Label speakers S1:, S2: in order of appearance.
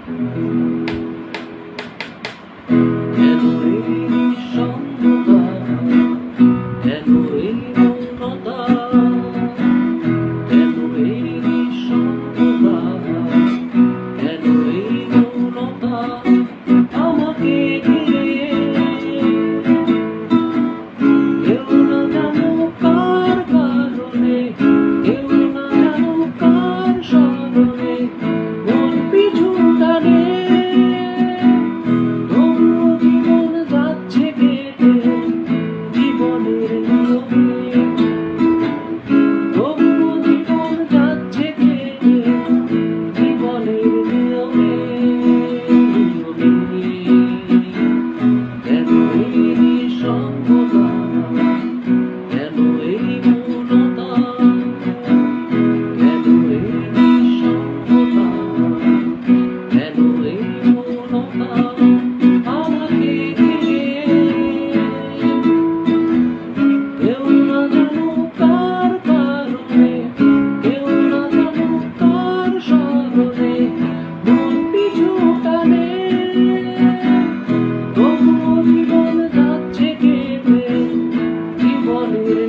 S1: কেন এই নিঃসঙ্গতা, কেন এই মৌনতা, কেন এই নিঃসঙ্গতা, কেন এই মৌনতা আমাকে ঘিরে। কেউ না জানো কার কারণে, কেউ না জানো কার স্মরণে মন পিছু টানে। তবুও জীবন যাচ্ছে কেটে জীবনের নিয়মে, তবুও জীবন যাচ্ছে কেটে জীবনের নিয়মে। কেন এই নিঃসঙ্গতা, কেন এই মৌনতা, কেন এই নিঃসঙ্গতা, কেন এই মৌনতা আমাকে ঘিরে। কেউ না জানো কার কারণে, কেউ না জানো কার স্মরণে মন পিছু টানে। তবুও জীবন যাচ্ছে কেটে জীবনের